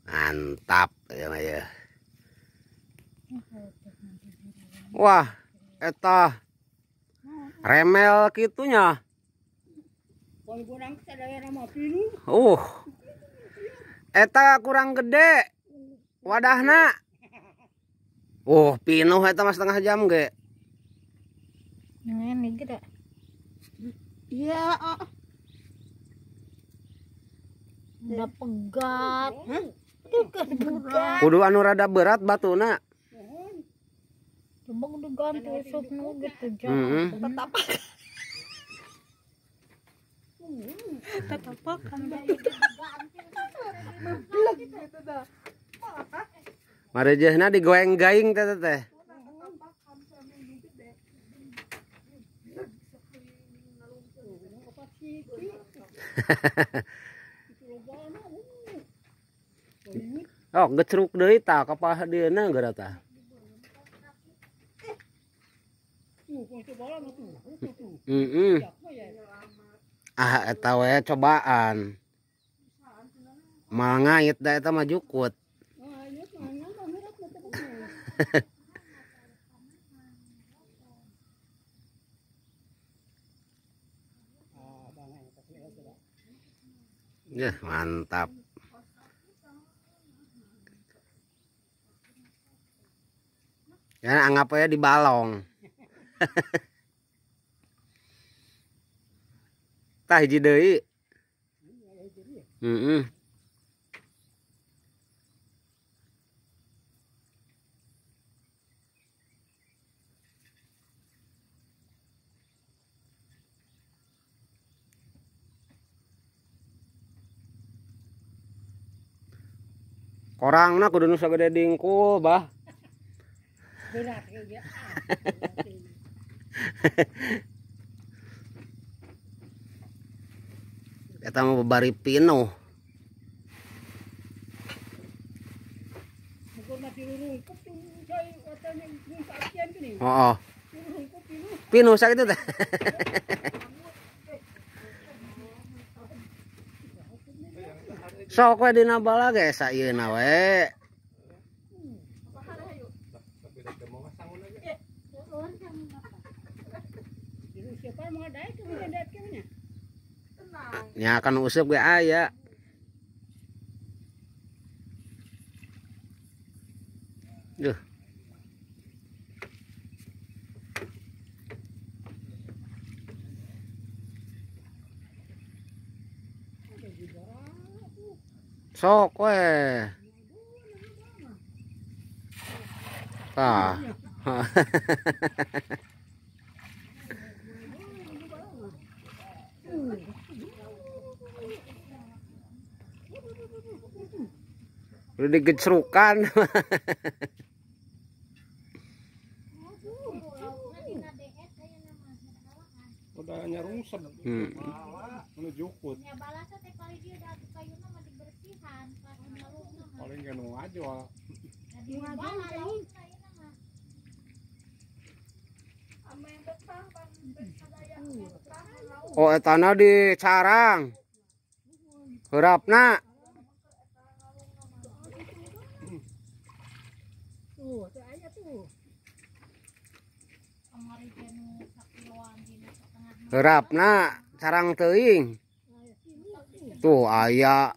Mantap ya. Wah, eta remel kitunya. Eta kurang gede wadahna. Pinuh eta mah setengah jam ge. Ini gede. Iya. Udah pegat. Kudu anu rada berat batuna. Coba udah ganti usupnya gitu tetapak. Tetapakan. Marejehna digoeng-gaing teh. Oh, gecruk deui tah ka pahdieuna geura tah. Eta we cobaan. Mal ngait da eta mah jukut. Ya, mantap. Ya anggap aja di balong. Tah hiji deui. Korangna kudu nu sagede dingkul, bah. Eta mah babari pinuh. Oh. Pinuh sakitu teh. Sok we dina bala ge sayeuna we. Nya kan useup ge aya. Duh. Sok we. Tah. Udah digecrukan. Udah nyarungsep. Anu jukut. Paling kan ngajwa. Oh, etana di carang. Heurapna. Heurapna carang teuing. Tuh aya.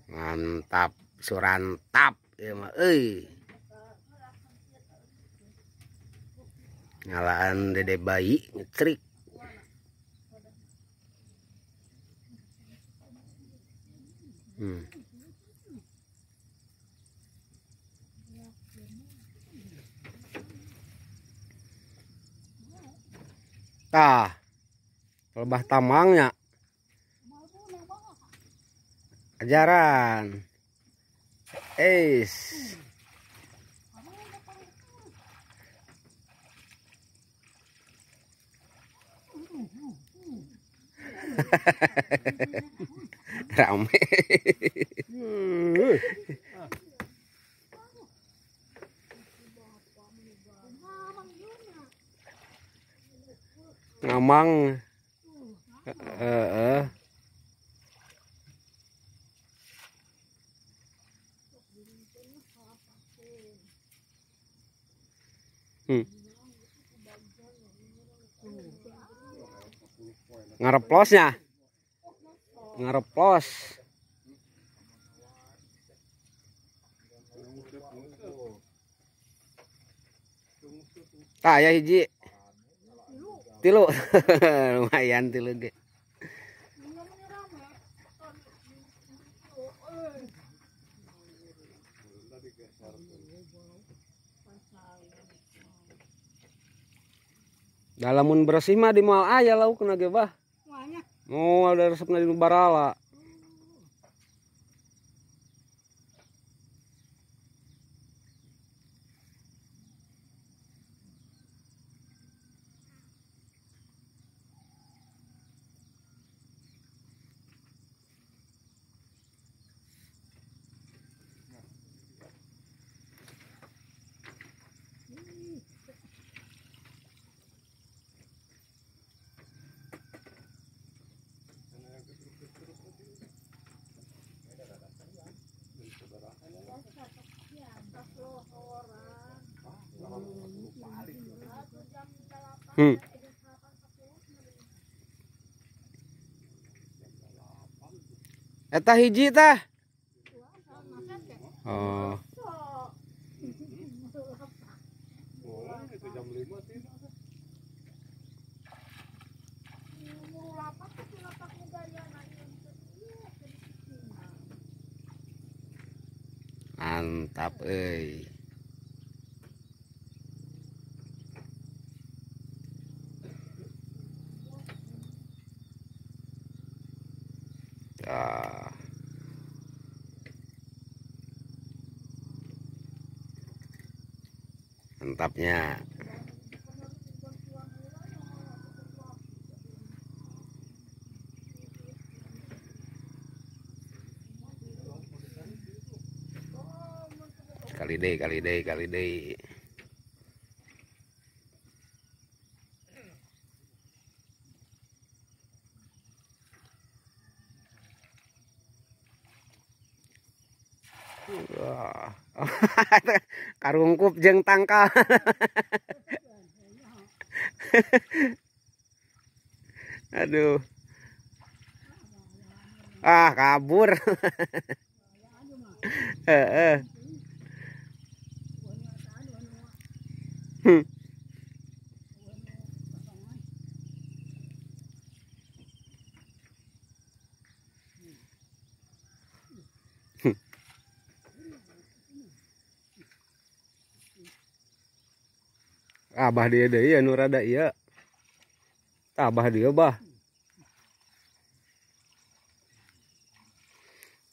Mantap, surantap ya mah euy. Ngalaan dede bayi ngecrik. Tah, lebah tamangnya. Ajaran. Eis. Rame. Ngamang. Ngareplosnya. Ngareplos. Tah ya hiji. Tilu. Lumayan tilu ge. Dalamun bersih mah di moal aya lauk na ge bah. Moal ada resepna di barala. Eta hiji tah. Oh. Itu jam 5 sih. Mantap euy. Ah. Mantapnya. Kali deh. Wah. Karungkup jeung tangkal. Aduh. Ah, kabur. Heeh. Abah dia deui anu rada ieu. Abah dia bah.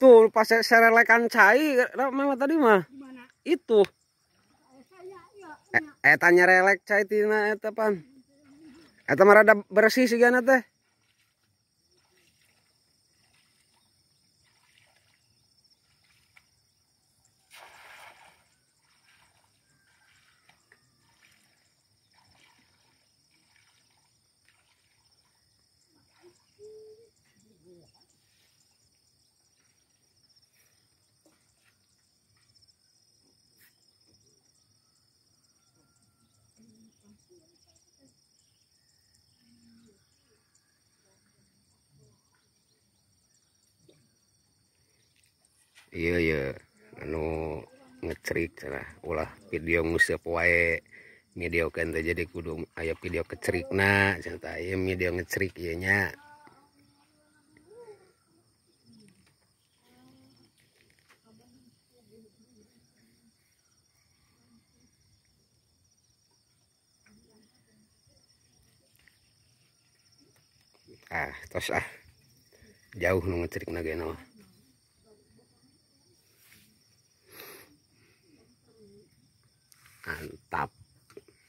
Tuh pas serelekan cai mah tadi mah. Itu. Eta nyerelek cai tina eta pan. Eta mah rada bersih sigana teh. Iya anu ngecerik cenah ulah video nguseup wae video kan teh jadi kudu aya video kecerikna cenah tah aya video ngecerik ieu nya. Tos jauh nu ngecerikna ge mah. Mantap.